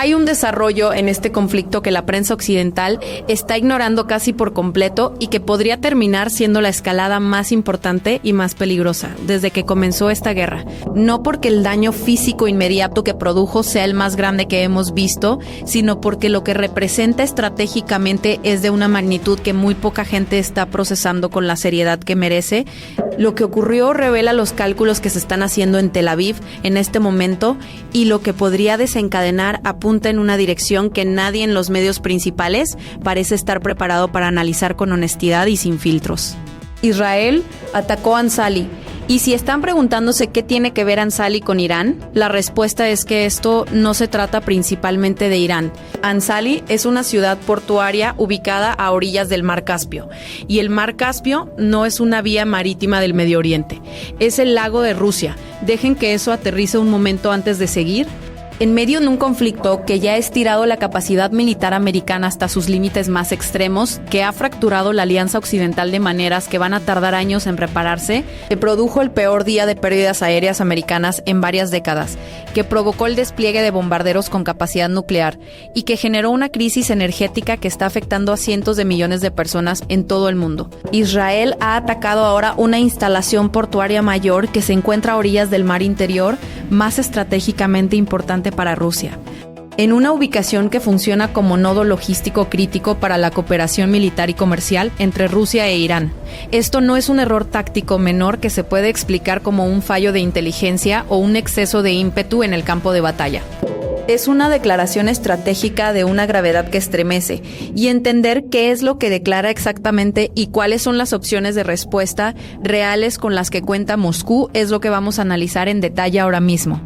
Hay un desarrollo en este conflicto que la prensa occidental está ignorando casi por completo y que podría terminar siendo la escalada más importante y más peligrosa desde que comenzó esta guerra. No porque el daño físico inmediato que produjo sea el más grande que hemos visto, sino porque lo que representa estratégicamente es de una magnitud que muy poca gente está procesando con la seriedad que merece. Lo que ocurrió revela los cálculos que se están haciendo en Tel Aviv en este momento y lo que podría desencadenar apunta en una dirección que nadie en los medios principales parece estar preparado para analizar con honestidad y sin filtros. Israel atacó a Ansali. Y si están preguntándose qué tiene que ver Ansali con Irán, la respuesta es que esto no se trata principalmente de Irán. Ansali es una ciudad portuaria ubicada a orillas del Mar Caspio. Y el Mar Caspio no es una vía marítima del Medio Oriente, es el lago de Rusia. Dejen que eso aterrice un momento antes de seguir. En medio de un conflicto que ya ha estirado la capacidad militar americana hasta sus límites más extremos, que ha fracturado la alianza occidental de maneras que van a tardar años en repararse, se produjo el peor día de pérdidas aéreas americanas en varias décadas, que provocó el despliegue de bombarderos con capacidad nuclear y que generó una crisis energética que está afectando a cientos de millones de personas en todo el mundo. Israel ha atacado ahora una instalación portuaria mayor que se encuentra a orillas del mar interior, más estratégicamente importante para Rusia, en una ubicación que funciona como nodo logístico crítico para la cooperación militar y comercial entre Rusia e Irán. Esto no es un error táctico menor que se puede explicar como un fallo de inteligencia o un exceso de ímpetu en el campo de batalla. Es una declaración estratégica de una gravedad que estremece, y entender qué es lo que declara exactamente y cuáles son las opciones de respuesta reales con las que cuenta Moscú es lo que vamos a analizar en detalle ahora mismo.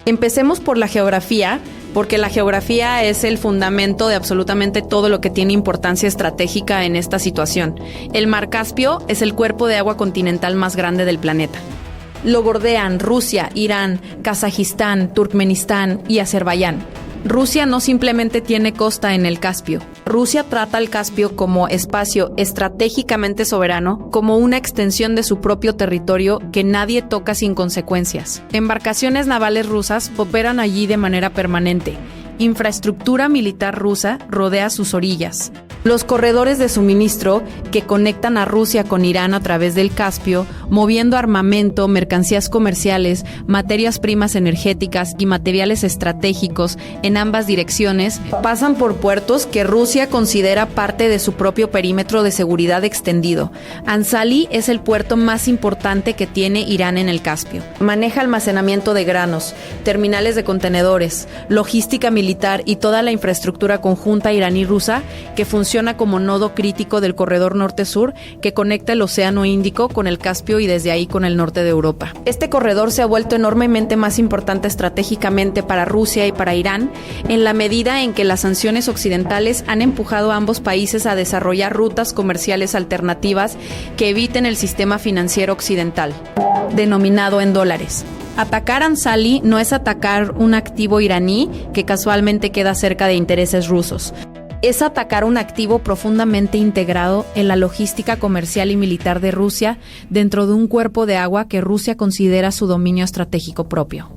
Empecemos por la geografía, porque la geografía es el fundamento de absolutamente todo lo que tiene importancia estratégica en esta situación. El Mar Caspio es el cuerpo de agua continental más grande del planeta. Lo bordean Rusia, Irán, Kazajistán, Turkmenistán y Azerbaiyán. Rusia no simplemente tiene costa en el Caspio. Rusia trata al Caspio como espacio estratégicamente soberano, como una extensión de su propio territorio que nadie toca sin consecuencias. Embarcaciones navales rusas operan allí de manera permanente. Infraestructura militar rusa rodea sus orillas. Los corredores de suministro que conectan a Rusia con Irán a través del Caspio, moviendo armamento, mercancías comerciales, materias primas energéticas y materiales estratégicos en ambas direcciones, pasan por puertos que Rusia considera parte de su propio perímetro de seguridad extendido. Ansali es el puerto más importante que tiene Irán en el Caspio. Maneja almacenamiento de granos, terminales de contenedores, logística militar y toda la infraestructura conjunta iraní-rusa que funciona como nodo crítico del corredor norte-sur que conecta el Océano Índico con el Caspio y desde ahí con el norte de Europa. Este corredor se ha vuelto enormemente más importante estratégicamente para Rusia y para Irán en la medida en que las sanciones occidentales han empujado a ambos países a desarrollar rutas comerciales alternativas que eviten el sistema financiero occidental, denominado en dólares. Atacar Ansali no es atacar un activo iraní que casualmente queda cerca de intereses rusos. Es atacar un activo profundamente integrado en la logística comercial y militar de Rusia dentro de un cuerpo de agua que Rusia considera su dominio estratégico propio.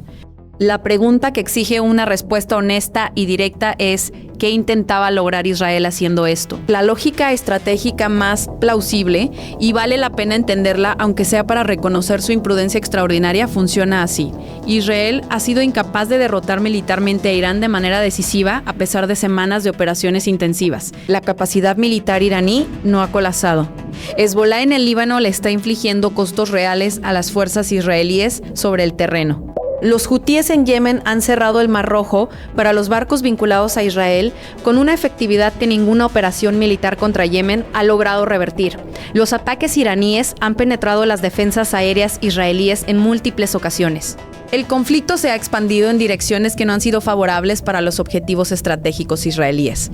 La pregunta que exige una respuesta honesta y directa es: ¿qué intentaba lograr Israel haciendo esto? La lógica estratégica más plausible, y vale la pena entenderla aunque sea para reconocer su imprudencia extraordinaria, funciona así. Israel ha sido incapaz de derrotar militarmente a Irán de manera decisiva a pesar de semanas de operaciones intensivas. La capacidad militar iraní no ha colapsado. Hezbolá en el Líbano le está infligiendo costos reales a las fuerzas israelíes sobre el terreno. Los hutíes en Yemen han cerrado el Mar Rojo para los barcos vinculados a Israel con una efectividad que ninguna operación militar contra Yemen ha logrado revertir. Los ataques iraníes han penetrado las defensas aéreas israelíes en múltiples ocasiones. El conflicto se ha expandido en direcciones que no han sido favorables para los objetivos estratégicos israelíes.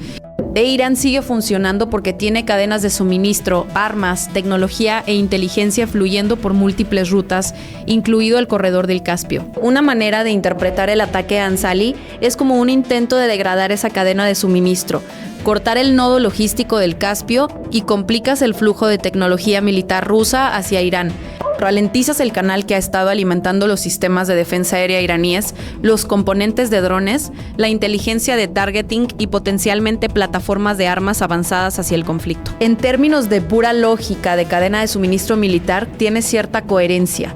Irán sigue funcionando porque tiene cadenas de suministro, armas, tecnología e inteligencia fluyendo por múltiples rutas, incluido el corredor del Caspio. Una manera de interpretar el ataque a Ansali es como un intento de degradar esa cadena de suministro, cortar el nodo logístico del Caspio y complicas el flujo de tecnología militar rusa hacia Irán. Ralentizas el canal que ha estado alimentando los sistemas de defensa aérea iraníes, los componentes de drones, la inteligencia de targeting y potencialmente plataformas de armas avanzadas hacia el conflicto. En términos de pura lógica de cadena de suministro militar, tiene cierta coherencia.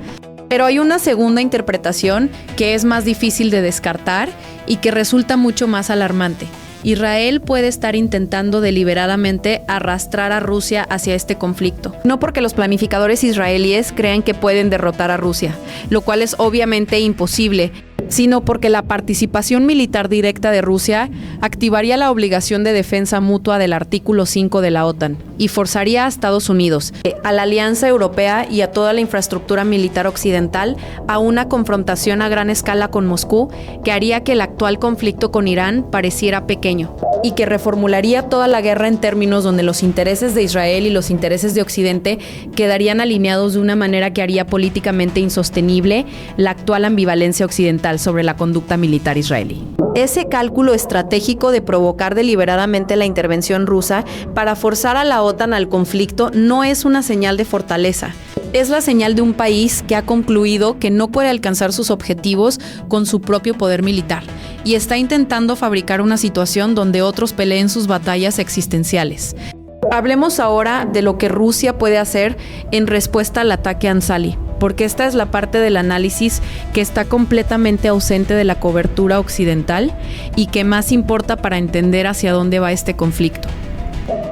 Pero hay una segunda interpretación que es más difícil de descartar y que resulta mucho más alarmante. Israel puede estar intentando deliberadamente arrastrar a Rusia hacia este conflicto. No porque los planificadores israelíes crean que pueden derrotar a Rusia, lo cual es obviamente imposible, sino porque la participación militar directa de Rusia activaría la obligación de defensa mutua del artículo 5 de la OTAN y forzaría a Estados Unidos, a la Alianza Europea y a toda la infraestructura militar occidental a una confrontación a gran escala con Moscú que haría que el actual conflicto con Irán pareciera pequeño y que reformularía toda la guerra en términos donde los intereses de Israel y los intereses de Occidente quedarían alineados de una manera que haría políticamente insostenible la actual ambivalencia occidental sobre la conducta militar israelí. Ese cálculo estratégico de provocar deliberadamente la intervención rusa para forzar a la OTAN al conflicto no es una señal de fortaleza. Es la señal de un país que ha concluido que no puede alcanzar sus objetivos con su propio poder militar y está intentando fabricar una situación donde otros peleen sus batallas existenciales. Hablemos ahora de lo que Rusia puede hacer en respuesta al ataque a Anzali, porque esta es la parte del análisis que está completamente ausente de la cobertura occidental y que más importa para entender hacia dónde va este conflicto.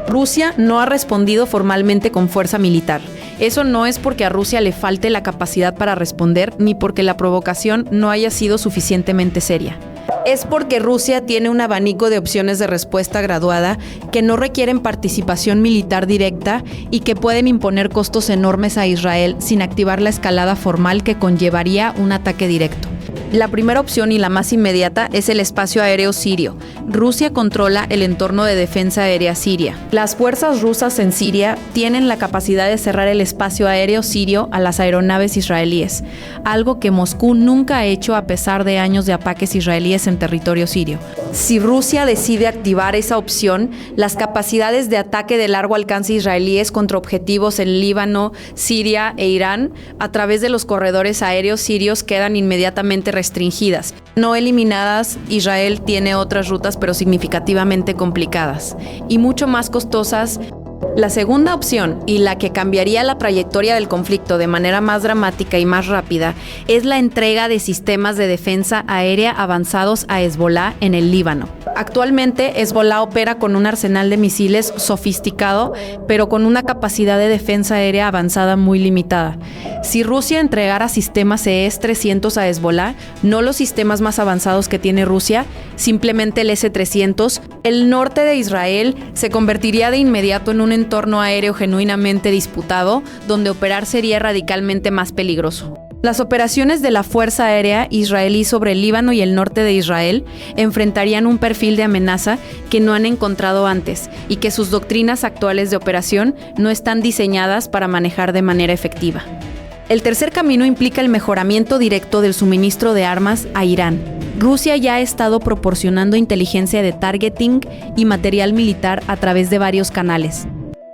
Rusia no ha respondido formalmente con fuerza militar. Eso no es porque a Rusia le falte la capacidad para responder, ni porque la provocación no haya sido suficientemente seria. Es porque Rusia tiene un abanico de opciones de respuesta graduada que no requieren participación militar directa y que pueden imponer costos enormes a Israel sin activar la escalada formal que conllevaría un ataque directo. La primera opción y la más inmediata es el espacio aéreo sirio. Rusia controla el entorno de defensa aérea siria. Las fuerzas rusas en Siria tienen la capacidad de cerrar el espacio aéreo sirio a las aeronaves israelíes, algo que Moscú nunca ha hecho a pesar de años de ataques israelíes en territorio sirio. Si Rusia decide activar esa opción, las capacidades de ataque de largo alcance israelíes contra objetivos en Líbano, Siria e Irán a través de los corredores aéreos sirios quedan inmediatamente restringidas. No eliminadas, Israel tiene otras rutas pero significativamente complicadas y mucho más costosas. La segunda opción, y la que cambiaría la trayectoria del conflicto de manera más dramática y más rápida, es la entrega de sistemas de defensa aérea avanzados a Hezbollah en el Líbano. Actualmente, Hezbollah opera con un arsenal de misiles sofisticado, pero con una capacidad de defensa aérea avanzada muy limitada. Si Rusia entregara sistemas ES-300 a Hezbollah, no los sistemas más avanzados que tiene Rusia, simplemente el S-300, el norte de Israel se convertiría de inmediato en un entorno aéreo genuinamente disputado, donde operar sería radicalmente más peligroso. Las operaciones de la Fuerza Aérea israelí sobre el Líbano y el norte de Israel enfrentarían un perfil de amenaza que no han encontrado antes y que sus doctrinas actuales de operación no están diseñadas para manejar de manera efectiva. El tercer camino implica el mejoramiento directo del suministro de armas a Irán. Rusia ya ha estado proporcionando inteligencia de targeting y material militar a través de varios canales.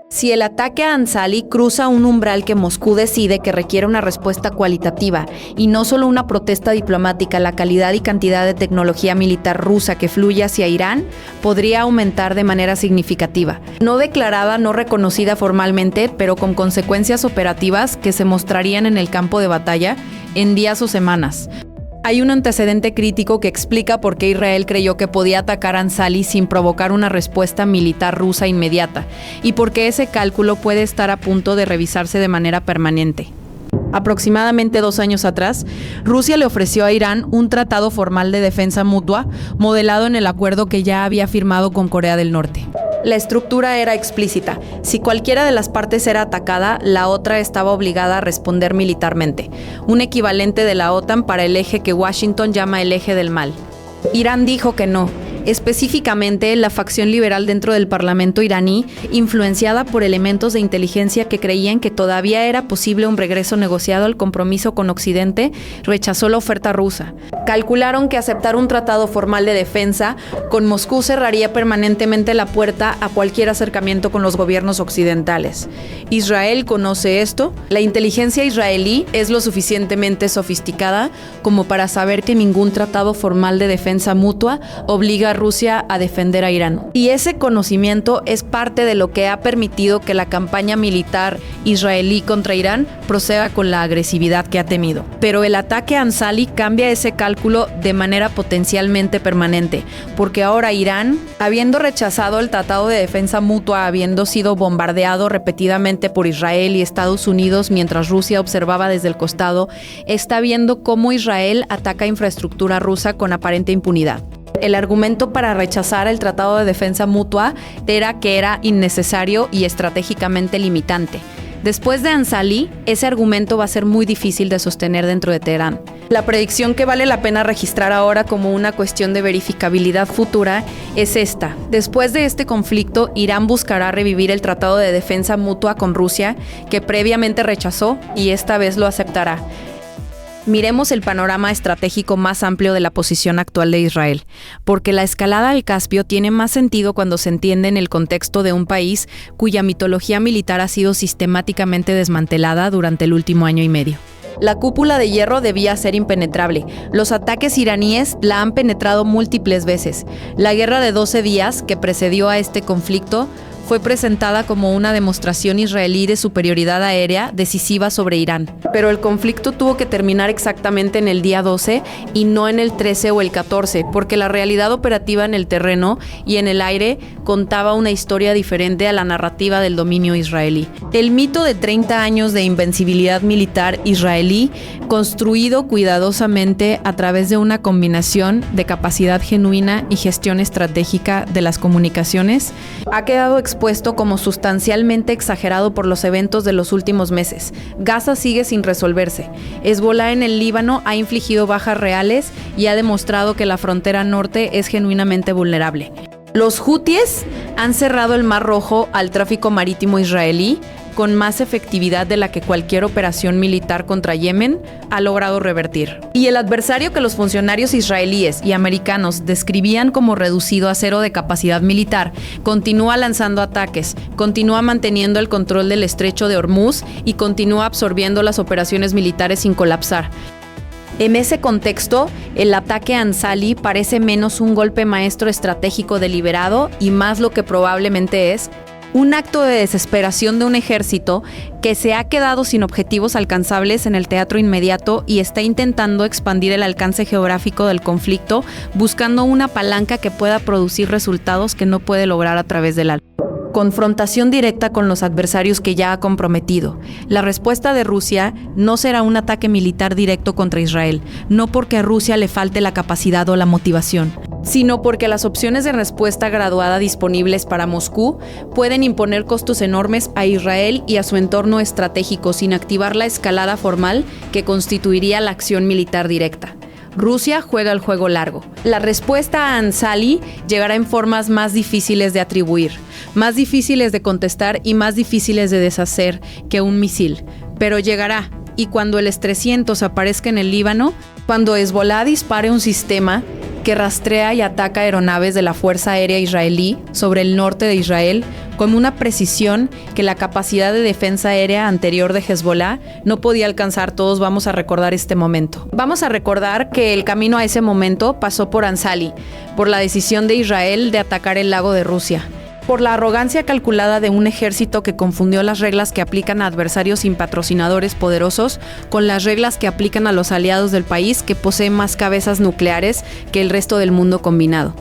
Si el ataque a Anzali cruza un umbral que Moscú decide que requiere una respuesta cualitativa y no solo una protesta diplomática, la calidad y cantidad de tecnología militar rusa que fluye hacia Irán podría aumentar de manera significativa. No declarada, no reconocida formalmente, pero con consecuencias operativas que se mostrarían en el campo de batalla en días o semanas. Hay un antecedente crítico que explica por qué Israel creyó que podía atacar a Anzali sin provocar una respuesta militar rusa inmediata, y por qué ese cálculo puede estar a punto de revisarse de manera permanente. Aproximadamente 2 años atrás, Rusia le ofreció a Irán un tratado formal de defensa mutua, modelado en el acuerdo que ya había firmado con Corea del Norte. La estructura era explícita. Si cualquiera de las partes era atacada, la otra estaba obligada a responder militarmente, un equivalente de la OTAN para el eje que Washington llama el eje del mal. Irán dijo que no, específicamente la facción liberal dentro del parlamento iraní, influenciada por elementos de inteligencia que creían que todavía era posible un regreso negociado al compromiso con Occidente, rechazó la oferta rusa. Calcularon que aceptar un tratado formal de defensa con Moscú cerraría permanentemente la puerta a cualquier acercamiento con los gobiernos occidentales. Israel conoce esto. La inteligencia israelí es lo suficientemente sofisticada como para saber que ningún tratado formal de defensa mutua obliga a Rusia a defender a Irán. Y ese conocimiento es parte de lo que ha permitido que la campaña militar israelí contra Irán proceda con la agresividad que ha tenido. Pero el ataque a Ansali cambia ese cálculo de manera potencialmente permanente, porque ahora Irán, habiendo rechazado el tratado de defensa mutua, habiendo sido bombardeado repetidamente por Israel y Estados Unidos mientras Rusia observaba desde el costado, está viendo cómo Israel ataca infraestructura rusa con aparente impunidad. El argumento para rechazar el tratado de defensa mutua era que era innecesario y estratégicamente limitante. Después de Ansali, ese argumento va a ser muy difícil de sostener dentro de Teherán. La predicción que vale la pena registrar ahora como una cuestión de verificabilidad futura es esta. Después de este conflicto, Irán buscará revivir el tratado de defensa mutua con Rusia, que previamente rechazó, y esta vez lo aceptará. Miremos el panorama estratégico más amplio de la posición actual de Israel, porque la escalada al Caspio tiene más sentido cuando se entiende en el contexto de un país cuya mitología militar ha sido sistemáticamente desmantelada durante el último año y medio. La cúpula de hierro debía ser impenetrable. Los ataques iraníes la han penetrado múltiples veces. La guerra de 12 días, que precedió a este conflicto, fue presentada como una demostración israelí de superioridad aérea decisiva sobre Irán. Pero el conflicto tuvo que terminar exactamente en el día 12 y no en el 13 o el 14, porque la realidad operativa en el terreno y en el aire contaba una historia diferente a la narrativa del dominio israelí. El mito de 30 años de invencibilidad militar israelí, construido cuidadosamente a través de una combinación de capacidad genuina y gestión estratégica de las comunicaciones, ha quedado expuesto como sustancialmente exagerado por los eventos de los últimos meses. Gaza sigue sin resolverse. Hezbolá en el Líbano ha infligido bajas reales y ha demostrado que la frontera norte es genuinamente vulnerable. Los hutíes han cerrado el Mar Rojo al tráfico marítimo israelí con más efectividad de la que cualquier operación militar contra Yemen ha logrado revertir. Y el adversario que los funcionarios israelíes y americanos describían como reducido a cero de capacidad militar, continúa lanzando ataques, continúa manteniendo el control del estrecho de Hormuz y continúa absorbiendo las operaciones militares sin colapsar. En ese contexto, el ataque a Ansali parece menos un golpe maestro estratégico deliberado y más lo que probablemente es un acto de desesperación de un ejército que se ha quedado sin objetivos alcanzables en el teatro inmediato y está intentando expandir el alcance geográfico del conflicto, buscando una palanca que pueda producir resultados que no puede lograr a través de la confrontación directa con los adversarios que ya ha comprometido. La respuesta de Rusia no será un ataque militar directo contra Israel, no porque a Rusia le falte la capacidad o la motivación, sino porque las opciones de respuesta graduada disponibles para Moscú pueden imponer costos enormes a Israel y a su entorno estratégico sin activar la escalada formal que constituiría la acción militar directa. Rusia juega el juego largo. La respuesta a Ansali llegará en formas más difíciles de atribuir, más difíciles de contestar y más difíciles de deshacer que un misil. Pero llegará, y cuando el S-300 aparezca en el Líbano, cuando Hezbolá dispare un sistema que rastrea y ataca aeronaves de la Fuerza Aérea Israelí sobre el norte de Israel con una precisión que la capacidad de defensa aérea anterior de Hezbolá no podía alcanzar. Todos vamos a recordar este momento. Vamos a recordar que el camino a ese momento pasó por Ansali, por la decisión de Israel de atacar el lago de Rusia, por la arrogancia calculada de un ejército que confundió las reglas que aplican a adversarios sin patrocinadores poderosos con las reglas que aplican a los aliados del país que posee más cabezas nucleares que el resto del mundo combinado.